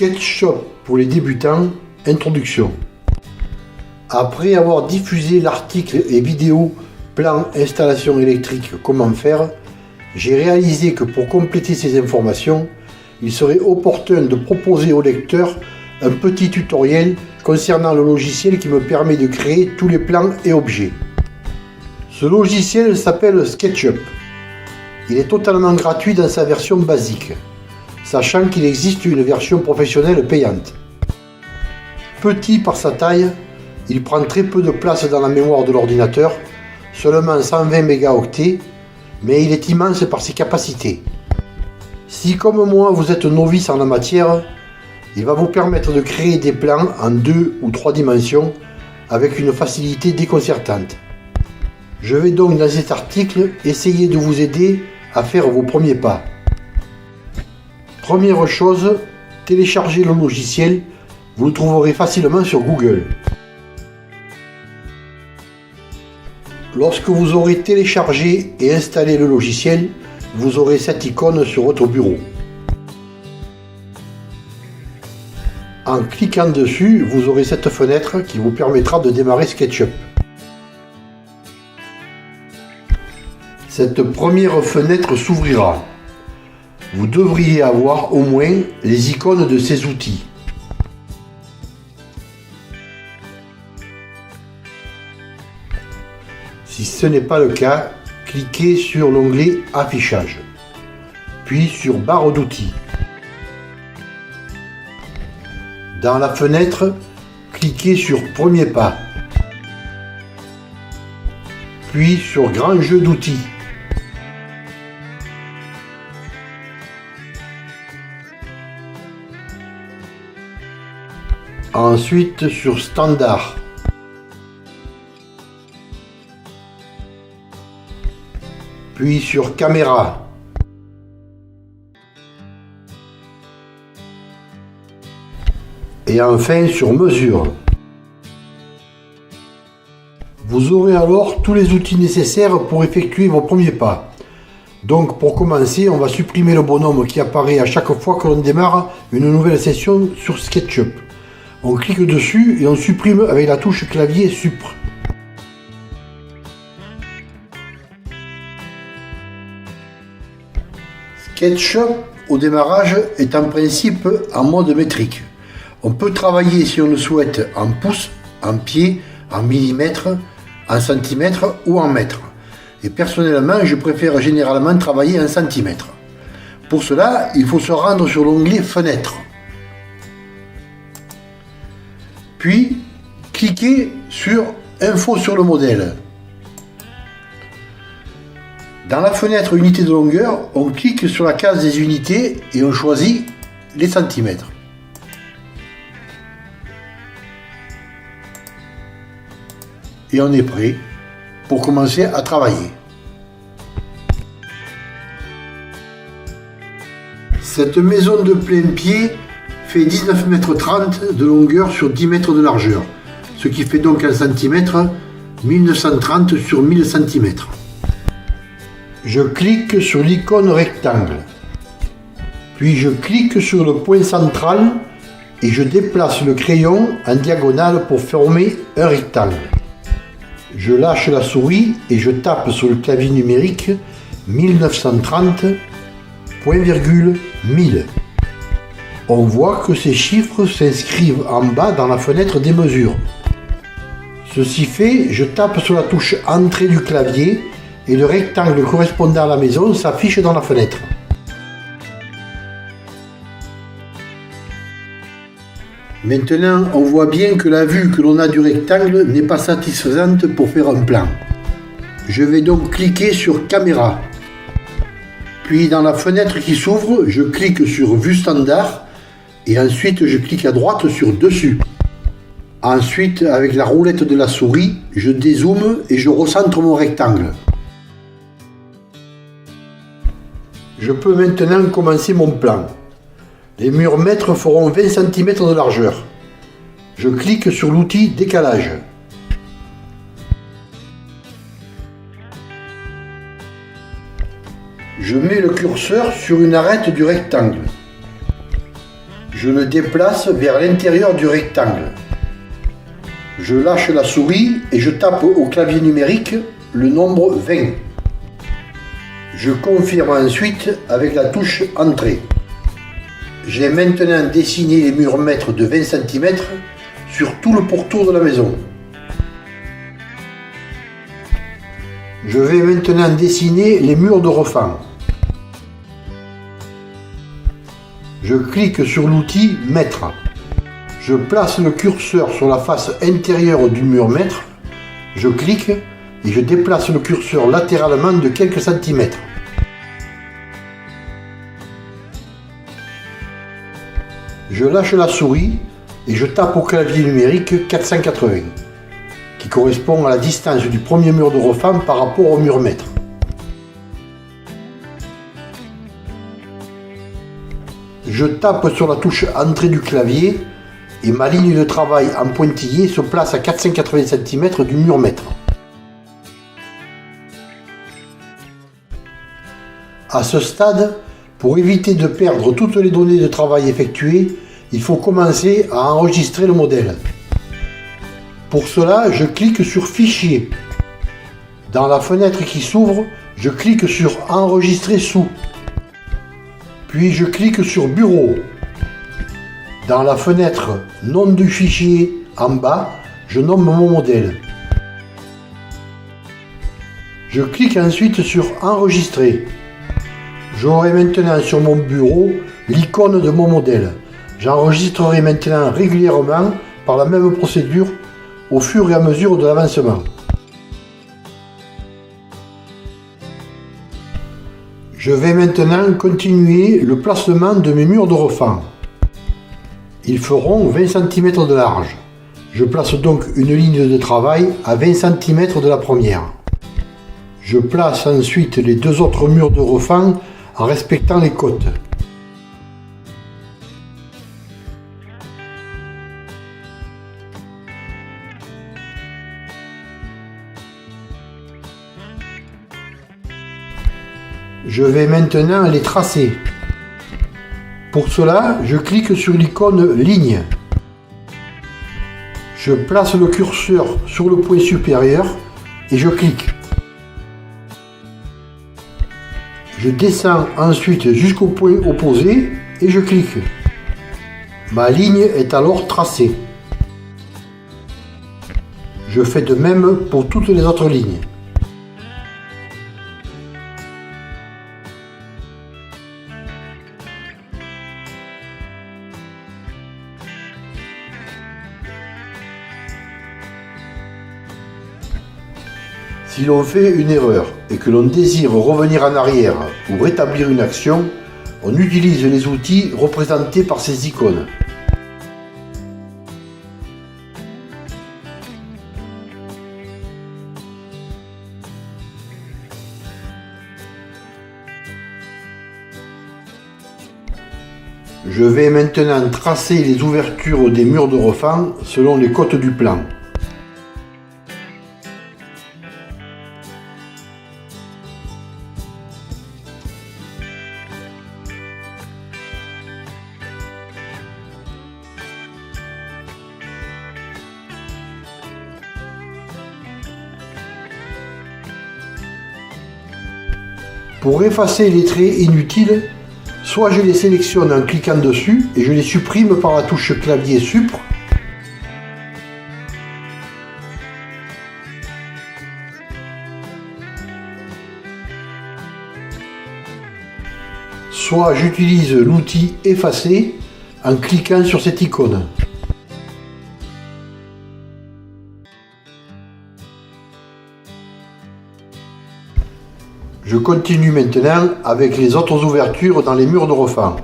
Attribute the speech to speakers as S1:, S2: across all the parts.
S1: SketchUp pour les débutants, introduction. Après avoir diffusé l'article et vidéo plan installation électrique comment faire, j'ai réalisé que pour compléter ces informations, il serait opportun de proposer au lecteur un petit tutoriel concernant le logiciel qui me permet de créer tous les plans et objets. Ce logiciel s'appelle SketchUp. Il est totalement gratuit dans sa version basique, sachant qu'il existe une version professionnelle payante. Petit par sa taille, il prend très peu de place dans la mémoire de l'ordinateur, seulement 120 mégaoctets, mais il est immense par ses capacités. Si comme moi vous êtes novice en la matière, il va vous permettre de créer des plans en 2 ou 3 dimensions avec une facilité déconcertante. Je vais donc dans cet article essayer de vous aider à faire vos premiers pas. Première chose, téléchargez le logiciel, vous le trouverez facilement sur Google. Lorsque vous aurez téléchargé et installé le logiciel, vous aurez cette icône sur votre bureau. En cliquant dessus, vous aurez cette fenêtre qui vous permettra de démarrer SketchUp. Cette première fenêtre s'ouvrira. Vous devriez avoir au moins les icônes de ces outils. Si ce n'est pas le cas, cliquez sur l'onglet Affichage, puis sur Barre d'outils. Dans la fenêtre, cliquez sur Premier pas, puis sur Grand jeu d'outils. Ensuite sur Standard. Puis sur Caméra. Et enfin sur Mesure. Vous aurez alors tous les outils nécessaires pour effectuer vos premiers pas. Donc pour commencer, on va supprimer le bonhomme qui apparaît à chaque fois que l'on démarre une nouvelle session sur SketchUp. On clique dessus et on supprime avec la touche clavier Supr. SketchUp au démarrage est en principe en mode métrique. On peut travailler si on le souhaite en pouces, en pieds, en millimètres, en centimètres ou en mètres. Et personnellement, je préfère généralement travailler en centimètres. Pour cela, il faut se rendre sur l'onglet Fenêtre. Puis, cliquez sur Info sur le modèle. Dans la fenêtre Unité de longueur, on clique sur la case des unités et on choisit les centimètres. Et on est prêt pour commencer à travailler. Cette maison de plein pied fait 19,30 m de longueur sur 10 mètres de largeur, ce qui fait donc en centimètres 1930 sur 1000 cm. Je clique sur l'icône rectangle, puis je clique sur le point central et je déplace le crayon en diagonale pour former un rectangle. Je lâche la souris et je tape sur le clavier numérique 1930, point virgule, 1000. On voit que ces chiffres s'inscrivent en bas dans la fenêtre des mesures. Ceci fait, je tape sur la touche Entrée du clavier et le rectangle correspondant à la maison s'affiche dans la fenêtre. Maintenant, on voit bien que la vue que l'on a du rectangle n'est pas satisfaisante pour faire un plan. Je vais donc cliquer sur Caméra. Puis dans la fenêtre qui s'ouvre, je clique sur Vue standard et ensuite je clique à droite sur Dessus. Ensuite, avec la roulette de la souris, je dézoome et je recentre mon rectangle. Je peux maintenant commencer mon plan. Les murs mètres feront 20 cm de largeur. Je clique sur l'outil Décalage. Je mets le curseur sur une arête du rectangle. Je le déplace vers l'intérieur du rectangle. Je lâche la souris et je tape au clavier numérique le nombre 20. Je confirme ensuite avec la touche Entrée. J'ai maintenant dessiné les murs mètres de 20 cm sur tout le pourtour de la maison. Je vais maintenant dessiner les murs de refend. Je clique sur l'outil Mètre. Je place le curseur sur la face intérieure du mur mètre. Je clique et je déplace le curseur latéralement de quelques centimètres. Je lâche la souris et je tape au clavier numérique 480, qui correspond à la distance du premier mur de refend par rapport au mur mètre. Je tape sur la touche Entrée du clavier et ma ligne de travail en pointillé se place à 480 cm du mur mètre. À ce stade, pour éviter de perdre toutes les données de travail effectuées, il faut commencer à enregistrer le modèle. Pour cela, je clique sur Fichier. Dans la fenêtre qui s'ouvre, je clique sur Enregistrer sous. Puis je clique sur Bureau. Dans la fenêtre Nom du fichier en bas, je nomme mon modèle. Je clique ensuite sur Enregistrer. J'aurai maintenant sur mon bureau l'icône de mon modèle. J'enregistrerai maintenant régulièrement par la même procédure au fur et à mesure de l'avancement. Je vais maintenant continuer le placement de mes murs de refend. Ils feront 20 cm de large. Je place donc une ligne de travail à 20 cm de la première. Je place ensuite les deux autres murs de refend en respectant les côtes. Je vais maintenant les tracer. Pour cela, je clique sur l'icône Ligne. Je place le curseur sur le point supérieur et je clique. Je descends ensuite jusqu'au point opposé et je clique. Ma ligne est alors tracée. Je fais de même pour toutes les autres lignes. Si l'on fait une erreur et que l'on désire revenir en arrière ou rétablir une action, on utilise les outils représentés par ces icônes. Je vais maintenant tracer les ouvertures des murs de refend selon les côtes du plan. Pour effacer les traits inutiles, soit je les sélectionne en cliquant dessus et je les supprime par la touche clavier Supr, soit j'utilise l'outil Effacer en cliquant sur cette icône. Je continue maintenant avec les autres ouvertures dans les murs de refend.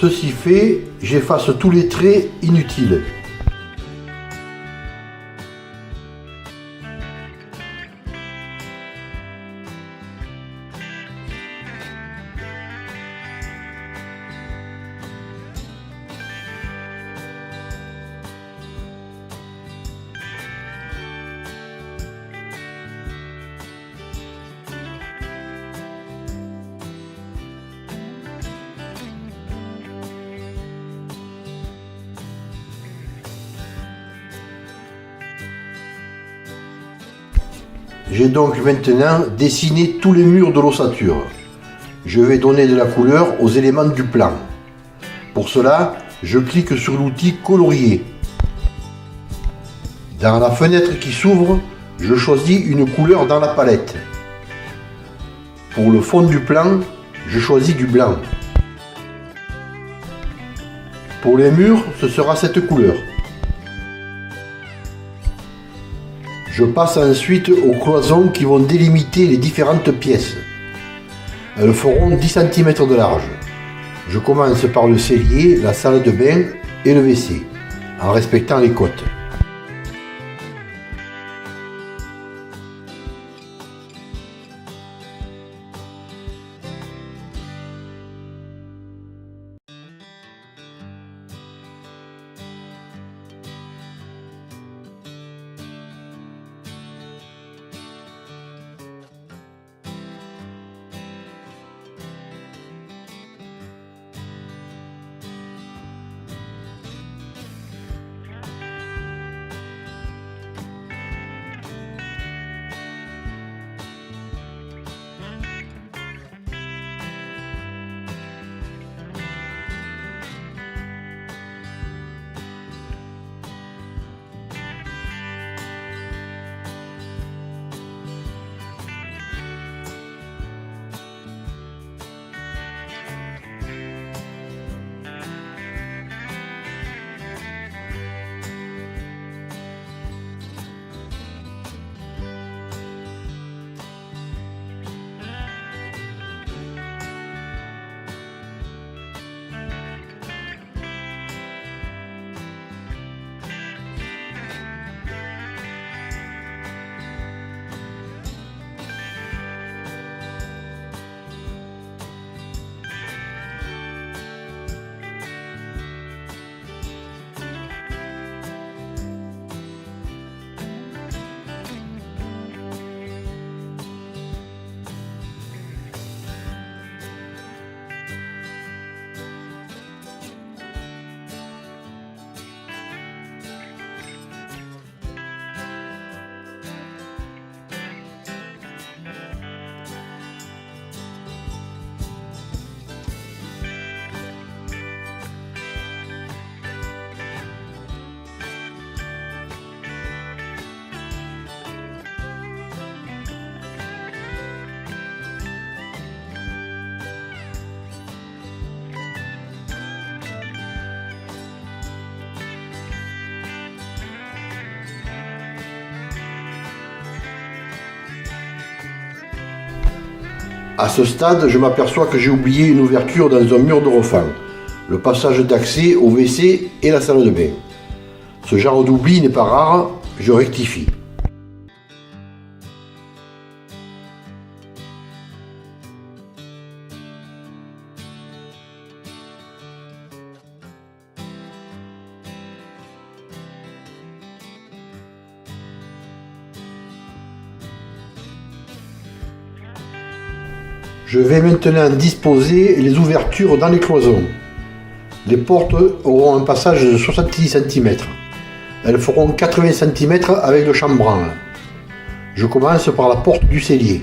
S1: Ceci fait, j'efface tous les traits inutiles. J'ai donc maintenant dessiné tous les murs de l'ossature. Je vais donner de la couleur aux éléments du plan. Pour cela, je clique sur l'outil colorier. Dans la fenêtre qui s'ouvre, je choisis une couleur dans la palette. Pour le fond du plan, je choisis du blanc. Pour les murs, ce sera cette couleur. Je passe ensuite aux cloisons qui vont délimiter les différentes pièces. Elles feront 10 cm de large. Je commence par le cellier, la salle de bain et le WC, en respectant les côtes. À ce stade, je m'aperçois que j'ai oublié une ouverture dans un mur de refend, le passage d'accès au WC et la salle de bain. Ce genre d'oubli n'est pas rare, je rectifie. Je vais maintenant disposer les ouvertures dans les cloisons. Les portes auront un passage de 70 cm. Elles feront 80 cm avec le chambranle. Je commence par la porte du cellier.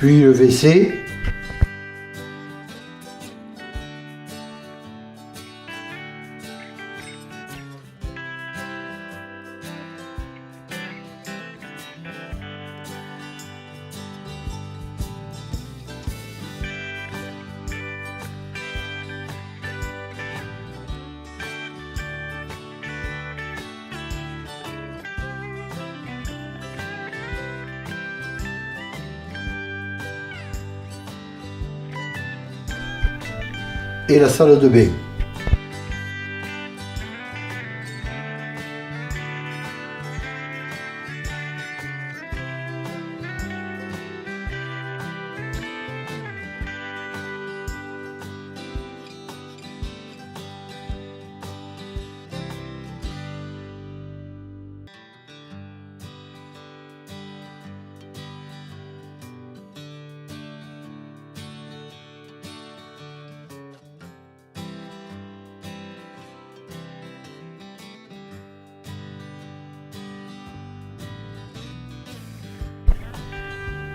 S1: puis le WC, et la salle de bain.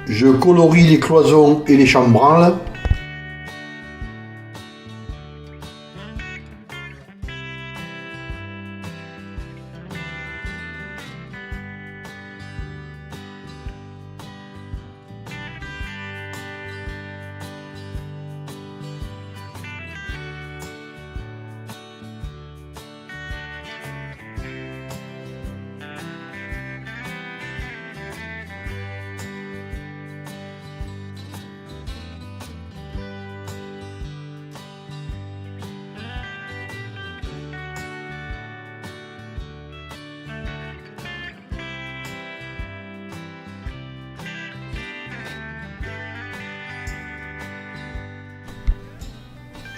S1: Je colorie les cloisons et les chambranles.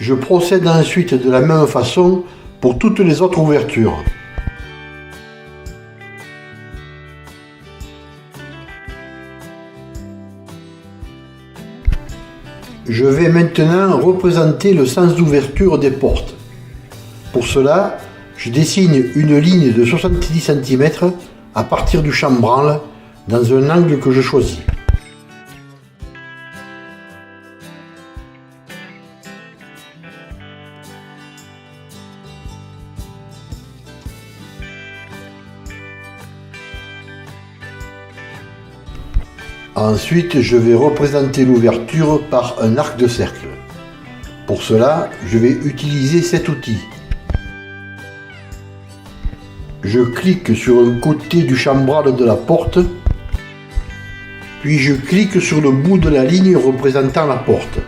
S1: Je procède ensuite de la même façon pour toutes les autres ouvertures. Je vais maintenant représenter le sens d'ouverture des portes. Pour cela, je dessine une ligne de 70 cm à partir du chambranle dans un angle que je choisis. Ensuite, je vais représenter l'ouverture par un arc de cercle. Pour cela, je vais utiliser cet outil. Je clique sur un côté du chambranle de la porte, puis je clique sur le bout de la ligne représentant la porte.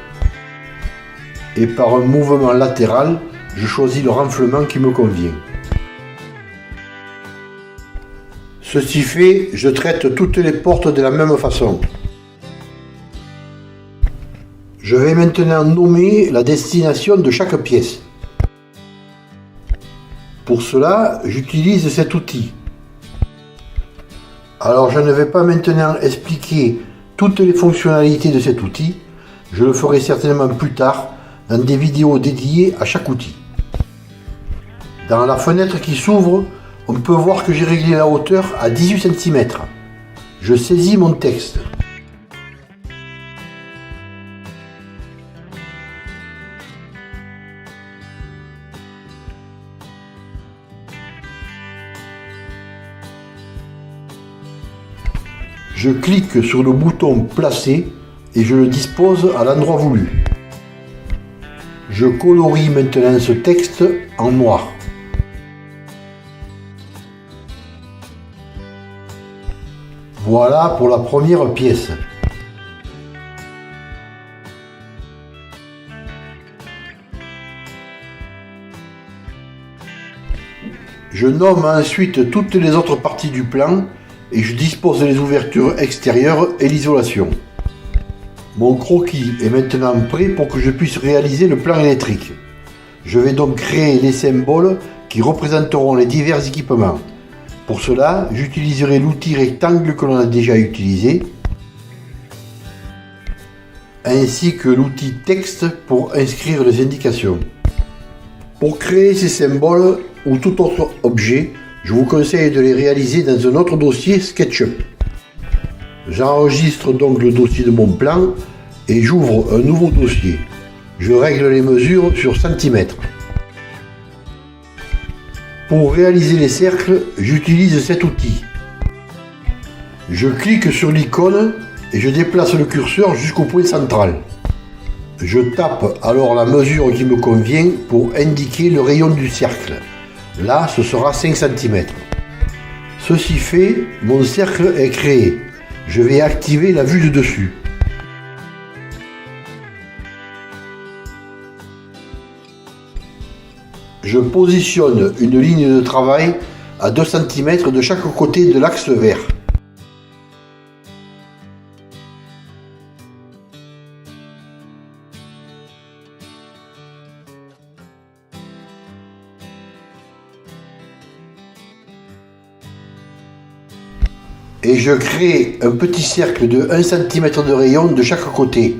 S1: Et par un mouvement latéral, je choisis le renflement qui me convient. Ceci fait, je traite toutes les portes de la même façon. Je vais maintenant nommer la destination de chaque pièce. Pour cela, j'utilise cet outil. Alors je ne vais pas maintenant expliquer toutes les fonctionnalités de cet outil, je le ferai certainement plus tard dans des vidéos dédiées à chaque outil. Dans la fenêtre qui s'ouvre, on peut voir que j'ai réglé la hauteur à 18 cm. Je saisis mon texte. Je clique sur le bouton Placer et je le dispose à l'endroit voulu. Je colorie maintenant ce texte en noir. Voilà pour la première pièce. Je nomme ensuite toutes les autres parties du plan et je dispose les ouvertures extérieures et l'isolation. Mon croquis est maintenant prêt pour que je puisse réaliser le plan électrique. Je vais donc créer les symboles qui représenteront les divers équipements. Pour cela, j'utiliserai l'outil rectangle que l'on a déjà utilisé, ainsi que l'outil texte pour inscrire les indications. Pour créer ces symboles ou tout autre objet, je vous conseille de les réaliser dans un autre dossier SketchUp. J'enregistre donc le dossier de mon plan et j'ouvre un nouveau dossier. Je règle les mesures sur centimètres. Pour réaliser les cercles, j'utilise cet outil. Je clique sur l'icône et je déplace le curseur jusqu'au point central. Je tape alors la mesure qui me convient pour indiquer le rayon du cercle. Là, ce sera 5 cm. Ceci fait, mon cercle est créé. Je vais activer la vue de dessus. Je positionne une ligne de travail à 2 cm de chaque côté de l'axe vert. Et je crée un petit cercle de 1 cm de rayon de chaque côté.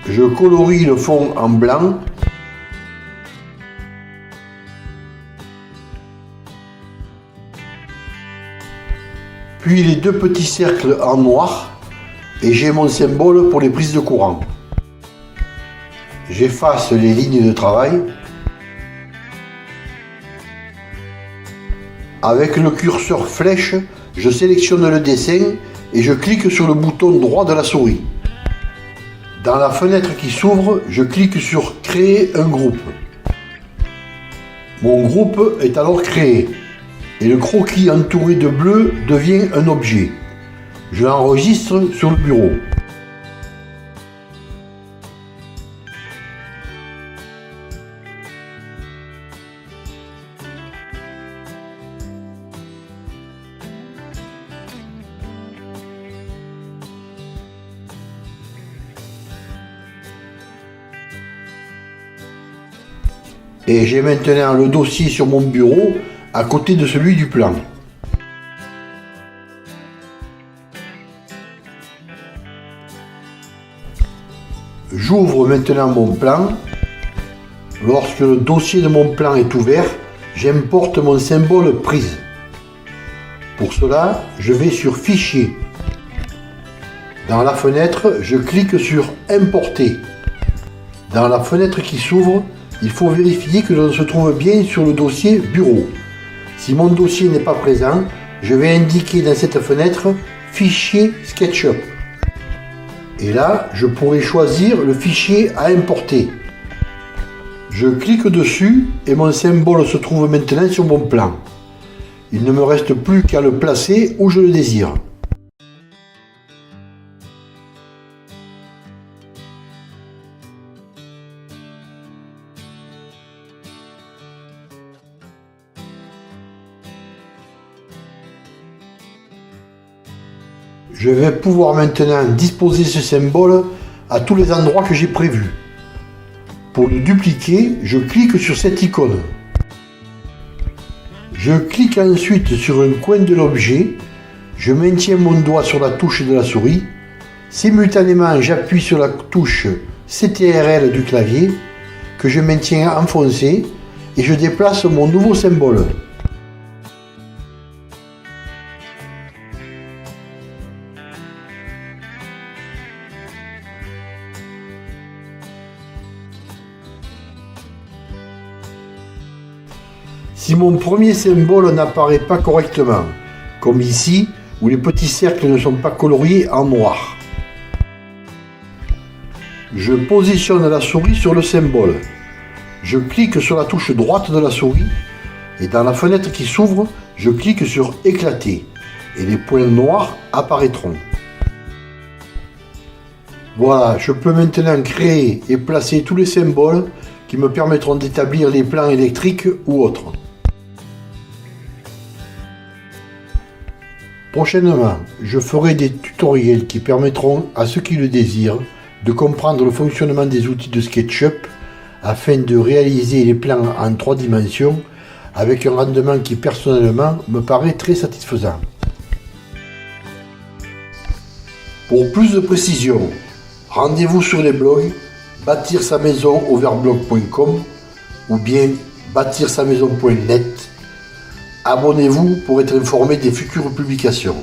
S1: Je colorie le fond en blanc. Puis les 2 petits cercles en noir et j'ai mon symbole pour les prises de courant. J'efface les lignes de travail. Avec le curseur flèche, je sélectionne le dessin et je clique sur le bouton droit de la souris. Dans la fenêtre qui s'ouvre, je clique sur Créer un groupe. Mon groupe est alors créé et le croquis entouré de bleu devient un objet. Je l'enregistre sur le bureau. Et j'ai maintenant le dossier sur mon bureau à côté de celui du plan. J'ouvre maintenant mon plan. Lorsque le dossier de mon plan est ouvert, j'importe mon symbole prise. Pour cela, je vais sur Fichier. Dans la fenêtre, je clique sur Importer. Dans la fenêtre qui s'ouvre, il faut vérifier que l'on se trouve bien sur le dossier Bureau. Si mon dossier n'est pas présent, je vais indiquer dans cette fenêtre Fichier SketchUp. Et là, je pourrai choisir le fichier à importer. Je clique dessus et mon symbole se trouve maintenant sur mon plan. Il ne me reste plus qu'à le placer où je le désire. Je vais pouvoir maintenant disposer ce symbole à tous les endroits que j'ai prévus. Pour le dupliquer, je clique sur cette icône. Je clique ensuite sur un coin de l'objet, je maintiens mon doigt sur la touche de la souris, simultanément j'appuie sur la touche CTRL du clavier, que je maintiens enfoncée, et je déplace mon nouveau symbole. Si mon premier symbole n'apparaît pas correctement, comme ici où les petits cercles ne sont pas coloriés en noir, je positionne la souris sur le symbole. Je clique sur la touche droite de la souris et dans la fenêtre qui s'ouvre, je clique sur Éclater et les points noirs apparaîtront. Voilà, je peux maintenant créer et placer tous les symboles qui me permettront d'établir les plans électriques ou autres. Prochainement, je ferai des tutoriels qui permettront à ceux qui le désirent de comprendre le fonctionnement des outils de SketchUp afin de réaliser les plans en 3 dimensions avec un rendement qui personnellement me paraît très satisfaisant. Pour plus de précision, rendez-vous sur les blogs bâtir sa maison overblog.com ou bien bâtir sa maison.net. Abonnez-vous pour être informé des futures publications.